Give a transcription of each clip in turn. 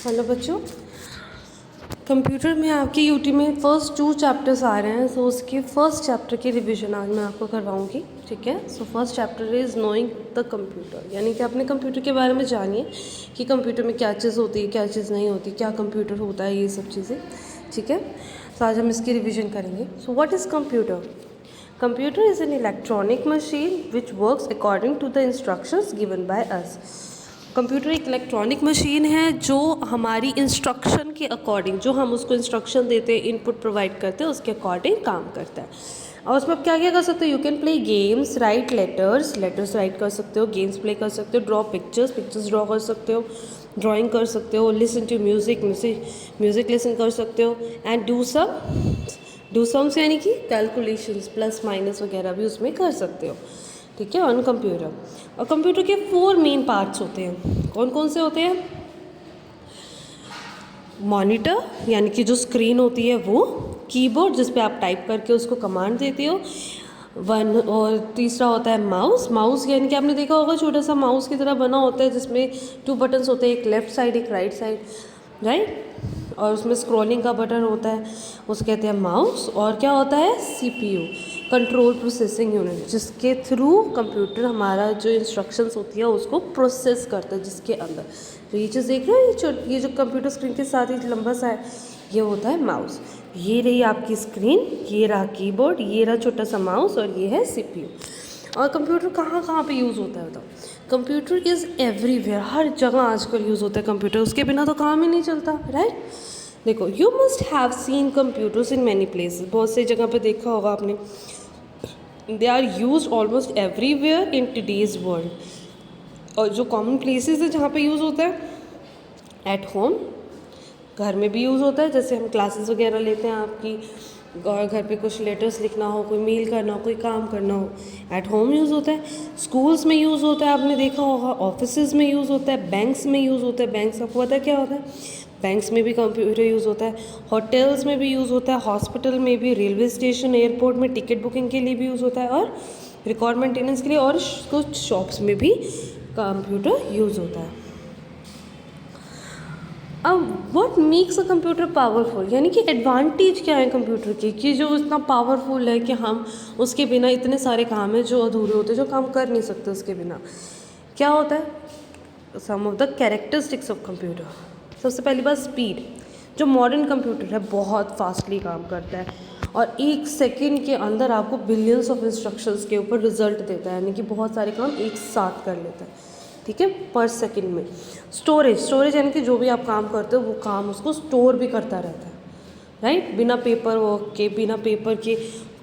Hello बच्चों, computer में आपके यूटी में फ़र्स्ट 2 चैप्टर्स आ रहे हैं। सो उसके फर्स्ट चैप्टर की रिवीजन आज मैं आपको करवाऊंगी। ठीक है। So first chapter is knowing the computer, यानी कि अपने कंप्यूटर के बारे में जानिए कि कंप्यूटर में क्या चीज़ होती है, क्या चीज़ नहीं होती, क्या कंप्यूटर होता है, ये सब चीज़ें। ठीक है। तो आज हम इसकी रिविजन करेंगे। So what is computer? Computer is an electronic machine which works according to the instructions given by us. Computer एक इलेक्ट्रॉनिक मशीन है जो हमारी इंस्ट्रक्शन के अकॉर्डिंग, जो हम उसको इंस्ट्रक्शन देते हैं, इनपुट प्रोवाइड करते हैं, उसके अकॉर्डिंग काम करता है। और उसमें आप क्या क्या कर सकते हो? You can play games, write letters right कर सकते हो, गेम्स प्ले कर सकते हो, ड्रॉ पिक्चर्स ड्रॉ कर सकते हो, ड्राइंग कर सकते हो, लिसन टू म्यूज़िक लिसन कर सकते हो, एंड डू सम्स यानी कि कैलकुलेशंस, प्लस माइनस वगैरह भी उसमें कर सकते हो। ठीक है, ऑन कंप्यूटर। और कंप्यूटर के 4 मेन पार्ट्स होते हैं। कौन कौन से होते हैं? मॉनिटर यानी कि जो स्क्रीन होती है वो, कीबोर्ड जिस पे आप टाइप करके उसको कमांड देते हो, और तीसरा होता है माउस यानी कि आपने देखा होगा छोटा सा माउस की तरह बना होता है जिसमें 2 बटन्स होते हैं, एक लेफ्ट साइड एक राइट साइड, राइट। और उसमें स्क्रॉलिंग का बटन होता है, उसे कहते हैं माउस। और क्या होता है? सीपीयू, कंट्रोल प्रोसेसिंग यूनिट, जिसके थ्रू कंप्यूटर हमारा जो इंस्ट्रक्शंस होती है उसको प्रोसेस करता है, जिसके अंदर तो ये चीज़ देख रहे हो, ये जो कंप्यूटर स्क्रीन के साथ ही लंबा सा है, ये होता है माउस। ये रही आपकी स्क्रीन, ये रहा कीबोर्ड, ये रहा छोटा सा माउस, और ये है सीपीयू। और कंप्यूटर कहाँ कहाँ पे यूज़ होता है बताओ? कंप्यूटर इज़ एवरीवेयर, हर जगह आजकल यूज़ होता है कंप्यूटर, उसके बिना तो काम ही नहीं चलता, राइट। देखो, you must have seen computers in many places, बहुत सी जगह पे देखा होगा आपने। They are use almost everywhere in today's world. और जो कॉमन प्लेसेस है जहाँ पे यूज़ होता है, एट होम, घर में भी यूज़ होता है, जैसे हम क्लासेस वगैरह लेते हैं आपकी, और घर पे कुछ लेटर्स लिखना हो, कोई मेल करना हो, कोई काम करना हो, एट होम यूज़ होता है। स्कूल्स में यूज़ होता है, आपने देखा होगा। ऑफिसेज में यूज़ होता है, बैंक्स में यूज़ होता है। बैंक्स आपको पता है क्या होता है? बैंक्स में भी कंप्यूटर यूज़ होता है, होटल्स में भी यूज़ होता है, हॉस्पिटल में भी, रेलवे स्टेशन, एयरपोर्ट में टिकट बुकिंग के लिए भी यूज़ होता है, और रिकॉर्ड मेंटेनेंस के लिए, और कुछ शॉप्स में भी कंप्यूटर यूज़ होता है। अब what makes a computer powerful, यानी कि एडवांटेज क्या है कंप्यूटर की, कि जो इतना पावरफुल है कि हम उसके बिना इतने सारे काम हैं जो अधूरे होते हैं, जो काम कर नहीं सकते उसके बिना। क्या होता है? Some of the characteristics of computer. सबसे पहली बात, स्पीड। जो मॉडर्न कंप्यूटर है बहुत फास्टली काम करता है, और 1 सेकेंड के अंदर आपको बिलियंस ऑफ इंस्ट्रक्शंस के ऊपर रिजल्ट देता है, यानी कि बहुत सारे काम एक साथ कर लेता है। ठीक है, पर सेकंड में। स्टोरेज यानी कि जो भी आप काम करते हो वो काम उसको स्टोर भी करता रहता है, राइट। बिना पेपर के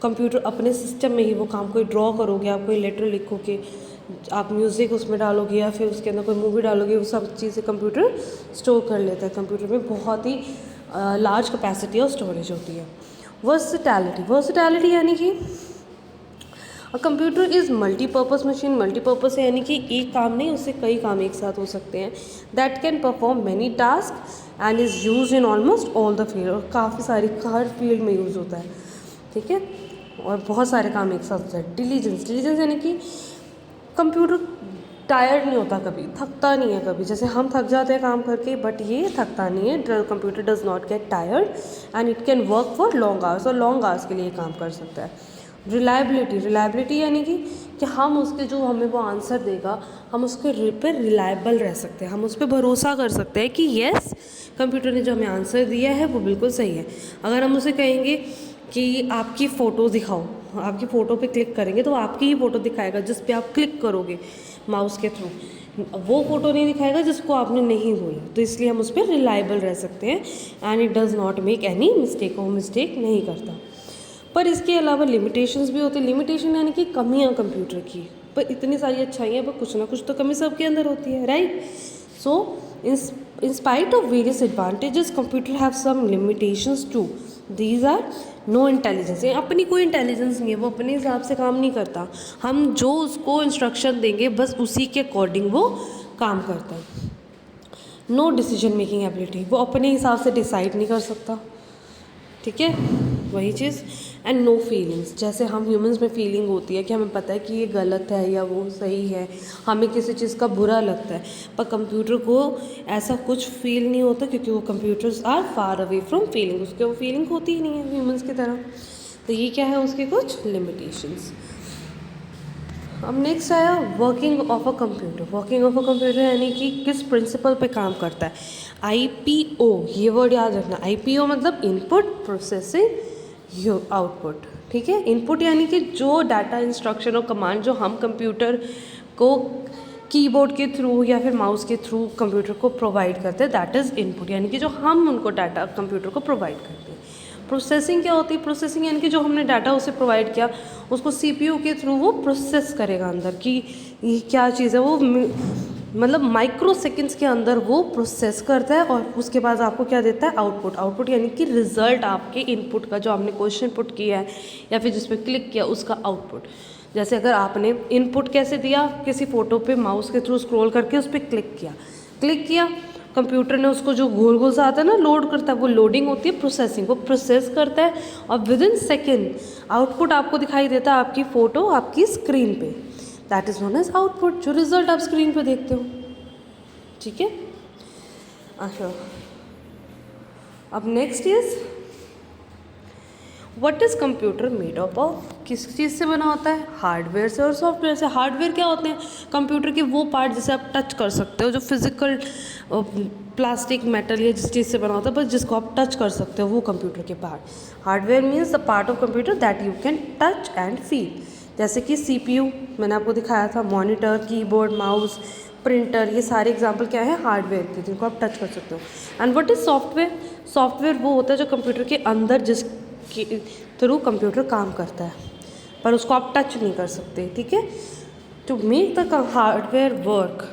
कंप्यूटर अपने सिस्टम में ही वो काम, कोई ड्रॉ करोगे आप, कोई लेटर लिखोगे आप, म्यूज़िक उसमें डालोगे, या फिर उसके अंदर कोई मूवी डालोगे, वो सब चीज़ें कंप्यूटर स्टोर कर लेता है। कंप्यूटर में बहुत ही लार्ज कैपेसिटी ऑफ स्टोरेज होती है। वर्सटैलिटी यानी कि computer is multipurpose machine. Multipurpose है यानी कि एक काम नहीं, उससे कई काम एक साथ हो सकते हैं। That can perform many task and is use in almost all the field, और काफ़ी सारी हर फील्ड में यूज़ होता है। ठीक है, और बहुत सारे काम एक साथ होता है। डिलीजेंस यानी कि कंप्यूटर टायर्ड नहीं होता, कभी थकता नहीं है कभी, जैसे हम थक जाते हैं काम करके, बट ये थकता नहीं है। Computer does not get tired and it can work for long hours, और लॉन्ग आवर्स के लिए काम कर सकता है। रिलायबिलिटी यानी कि हम उसके, जो हमें वो आंसर देगा, हम उसके पे रिलायबल रह सकते हैं, हम उस पर भरोसा कर सकते हैं कि येस, कंप्यूटर ने जो हमें आंसर दिया है वो बिल्कुल सही है। अगर हम उसे कहेंगे कि आपकी फ़ोटो दिखाओ, आपकी फ़ोटो पे क्लिक करेंगे तो आपकी ही फ़ोटो दिखाएगा जिस पे आप क्लिक करोगे माउस के थ्रू, वो फ़ोटो नहीं दिखाएगा जिसको आपने नहीं बोला। तो इसलिए हम उस पर रिलायबल रह सकते हैं, and it does not make any mistake, वो मिस्टेक नहीं करता। पर इसके अलावा लिमिटेशंस भी होती है। लिमिटेशन यानी कि कमियां कंप्यूटर की, पर इतनी सारी अच्छाइयाँ, पर कुछ ना कुछ तो कमी सबके अंदर होती है, right. So in spite of various advantages computer have some limitations too. These are no intelligence, अपनी कोई इंटेलिजेंस नहीं है, वो अपने हिसाब से काम नहीं करता। हम जो उसको इंस्ट्रक्शन देंगे बस उसी के अकॉर्डिंग वो काम करता है। नो डिसीजन मेकिंग एबिलिटी, वो अपने हिसाब से डिसाइड नहीं कर सकता। ठीक है, वही चीज़। And no feelings. जैसे हम ह्यूमंस में फीलिंग होती है कि हमें पता है कि ये गलत है या वो सही है, हमें किसी चीज़ का बुरा लगता है, पर कंप्यूटर को ऐसा कुछ फील नहीं होता क्योंकि वो computers are far away from feeling, उसके वो फीलिंग होती ही नहीं है ह्यूमंस की तरह। तो ये क्या है उसके कुछ लिमिटेशंस। अब नेक्स्ट आया working of a computer. Working of a computer यानी कि किस प्रिंसिपल पे काम करता है। IPO, ये वर्ड याद रखना। IPO मतलब इनपुट प्रोसेसिंग आउटपुट, ठीक है। इनपुट यानी कि जो डाटा इंस्ट्रक्शन और कमांड जो हम कंप्यूटर को कीबोर्ड के थ्रू या फिर माउस के थ्रू कंप्यूटर को प्रोवाइड करते हैं, दैट इज़ इनपुट, यानी कि जो हम उनको डाटा कंप्यूटर को प्रोवाइड करते हैं। प्रोसेसिंग क्या होती है? प्रोसेसिंग यानी कि जो हमने डाटा उसे प्रोवाइड किया उसको CPU के थ्रू वो प्रोसेस करेगा अंदर कि ये क्या चीज़ है, वो मतलब माइक्रो सेकेंड्स के अंदर वो प्रोसेस करता है और उसके बाद आपको क्या देता है? आउटपुट। आउटपुट यानी कि रिजल्ट आपके इनपुट का, जो आपने क्वेश्चन पुट किया है या फिर जिस पर क्लिक किया उसका आउटपुट। जैसे अगर आपने इनपुट कैसे दिया, किसी फ़ोटो पे माउस के थ्रू स्क्रॉल करके उस पर क्लिक किया, कंप्यूटर ने उसको जो गोल गोल सा आता है ना लोड करता है, वो लोडिंग होती है प्रोसेसिंग, वो प्रोसेस करता है और विद इन सेकेंड आउटपुट आपको दिखाई देता है आपकी फ़ोटो आपकी स्क्रीन पे, that is known as output, जो रिजल्ट आप स्क्रीन पे देखते हो, ठीक है। अच्छा, अब next is what is computer made up of? किस चीज़ से बना होता है? हार्डवेयर से और सॉफ्टवेयर से। हार्डवेयर क्या होते हैं? कंप्यूटर के वो पार्ट जिसे आप टच कर सकते हो, जो फिजिकल प्लास्टिक मेटल या जिस चीज़ से बना होता है बस जिसको आप टच कर सकते हो, वो कंप्यूटर के part. Hardware means the part of computer that you can touch and feel. जैसे कि CPU मैंने आपको दिखाया था, मॉनिटर, कीबोर्ड, माउस, प्रिंटर, ये सारे एग्जाम्पल क्या है? हार्डवेयर के, जिनको आप टच कर सकते हो। And what is software? Software वो होता है जो कंप्यूटर के अंदर जिसके थ्रू कंप्यूटर काम करता है पर उसको आप टच नहीं कर सकते, ठीक है। To make the hardware work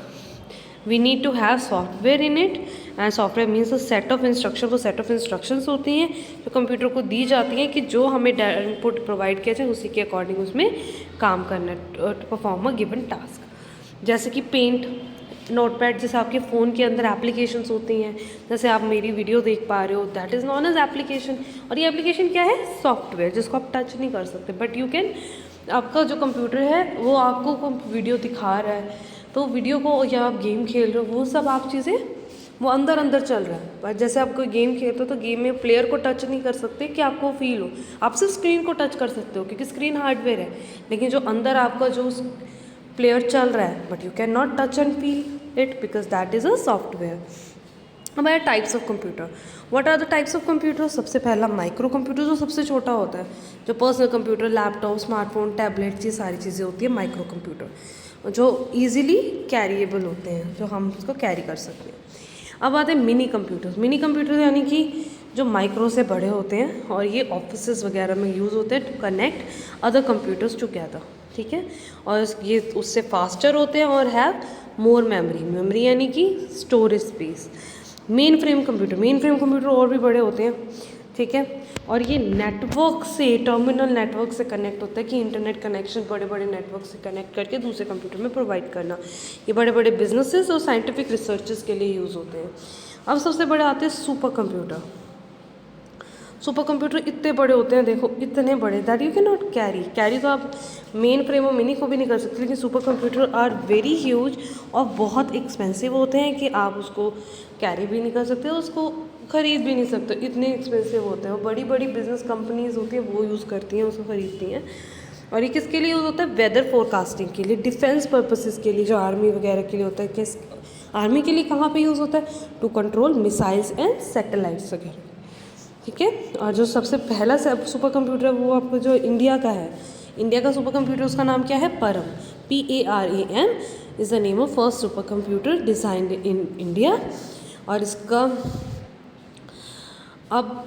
we need to have software in it, and software means a set of instruction. वो सेट ऑफ इंस्ट्रक्शंस होती हैं जो कंप्यूटर को दी जाती हैं कि जो हमें इनपुट प्रोवाइड किया जाए उसी के अकॉर्डिंग उसमें काम करना, to perform a given task. जैसे कि पेंट, नोटपैड, जैसे आपके फ़ोन के अंदर एप्लीकेशंस होती हैं, जैसे आप मेरी वीडियो देख पा रहे हो, that is known as application. और ये एप्लीकेशन क्या है? सॉफ्टवेयर, जिसको आप टच नहीं कर सकते बट यू कैन, आपका जो कंप्यूटर है वो आपको वीडियो दिखा रहा है, तो वीडियो को या आप गेम खेल रहे हो, वो सब आप चीज़ें वो अंदर चल रहा है। पर जैसे आप कोई गेम खेलते हो तो गेम में प्लेयर को टच नहीं कर सकते कि आपको फील हो, आप सिर्फ स्क्रीन को टच कर सकते हो क्योंकि स्क्रीन हार्डवेयर है, लेकिन जो अंदर आपका जो प्लेयर चल रहा है, but you can not touch and feel it because that is a software. अब आया types of computer. What are the types of computer? सबसे पहला माइक्रो कंप्यूटर, जो सबसे छोटा होता है, जो personal computer, laptop, smartphone, tablets, ये सारी चीज़ें होती है माइक्रो कंप्यूटर, जो ईजिली कैरिएबल होते हैं, जो हम उसको कैरी कर सकते हैं। अब आते हैं मिनी कंप्यूटर। मिनी कंप्यूटर यानी कि जो माइक्रो से बड़े होते हैं और ये ऑफिसेज वगैरह में यूज़ होते हैं to connect other computers together, ठीक है। और ये उससे फास्टर होते हैं और हैव मोर मेमोरी। मेमोरी यानी कि storage space. Main frame computer और भी बड़े होते हैं, ठीक है। और ये नेटवर्क से, टर्मिनल नेटवर्क से कनेक्ट होता है कि इंटरनेट कनेक्शन बड़े बड़े नेटवर्क से कनेक्ट करके दूसरे कंप्यूटर में प्रोवाइड करना। ये बड़े बड़े बिजनेसेस और साइंटिफिक रिसर्चेस के लिए यूज़ होते हैं। अब सबसे बड़े आते हैं सुपर कंप्यूटर। सुपर कंप्यूटर इतने बड़े होते हैं, देखो इतने बड़े that you can not carry तो आप मेन फ्रेम और मिनी को भी नहीं कर सकते, लेकिन super computer are very huge और बहुत एक्सपेंसिव होते हैं कि आप उसको कैरी भी नहीं कर सकते, उसको ख़रीद भी नहीं सकते, इतने एक्सपेंसिव होते हैं। और बड़ी बड़ी बिजनेस कंपनीज होती हैं वो यूज़ करती हैं, उसको ख़रीदती हैं। और ये किसके लिए यूज़ होता है? वेदर फोरकास्टिंग के लिए, डिफेंस पर्पसेस के लिए, जो आर्मी वगैरह के लिए होता है। किस आर्मी के लिए कहाँ पे यूज़ होता है? To control missiles and satellites वगैरह, ठीक है। और जो सबसे पहला सुपर कंप्यूटर वो आपको जो इंडिया का है, इंडिया का सुपर कंप्यूटर, उसका नाम क्या है? PARAM, PARAM is the name of first super computer designed in India. और इसका अब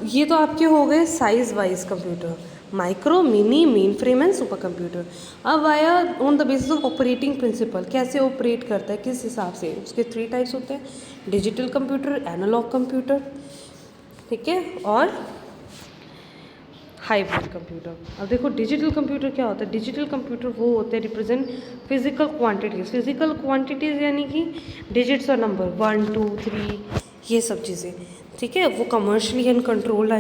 ये तो आपके हो गए size wise computer, micro, mini, main frame and super computer. अब आया on the basis of operating principle, कैसे ऑपरेट करता है, किस हिसाब से। उसके 3 टाइप्स होते हैं, डिजिटल कंप्यूटर, एनालॉग कंप्यूटर, ठीक है, और हाइब्रिड कंप्यूटर। अब देखो डिजिटल कंप्यूटर क्या होता है? डिजिटल कंप्यूटर वो होते हैं रिप्रेजेंट फिजिकल क्वांटिटीज़ यानी कि डिजिट्स और नंबर 1 2 3 ये सब चीज़ें, ठीक है। वो कमर्शियली एंड कंट्रोल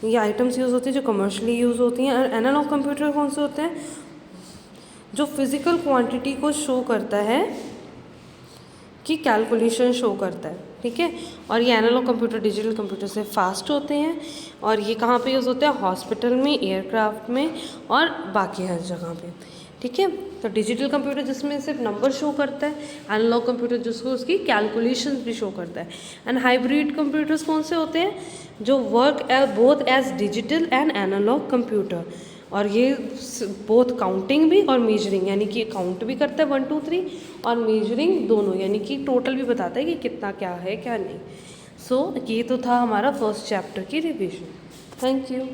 ये आइटम्स यूज़ होती हैं जो कमर्शियली यूज़ होती हैं। और एनालॉग कंप्यूटर कौन से होते हैं, जो फिज़िकल क्वांटिटी को शो करता है कि कैलकुलेशन शो करता है, ठीक है। और ये एनालॉग कंप्यूटर डिजिटल कंप्यूटर से फास्ट होते हैं। और ये कहाँ पे यूज़ होते हैं, हॉस्पिटल में, एयरक्राफ्ट में और बाकी हर जगह पे, ठीक है। तो डिजिटल कंप्यूटर जिसमें सिर्फ नंबर शो करता है, एनालॉग कंप्यूटर जिसको उसकी कैलकुलेशंस भी शो करता है। एंड हाइब्रिड कंप्यूटर्स कौन से होते हैं, जो work both as digital and analog computer. और ये बोथ काउंटिंग भी और मेजरिंग, यानी कि काउंट भी करता है 1 2 3 और मेजरिंग दोनों, यानी कि टोटल भी बताता है कि कितना क्या है क्या नहीं। सो ये तो था हमारा फर्स्ट चैप्टर की रिविजन। Thank you.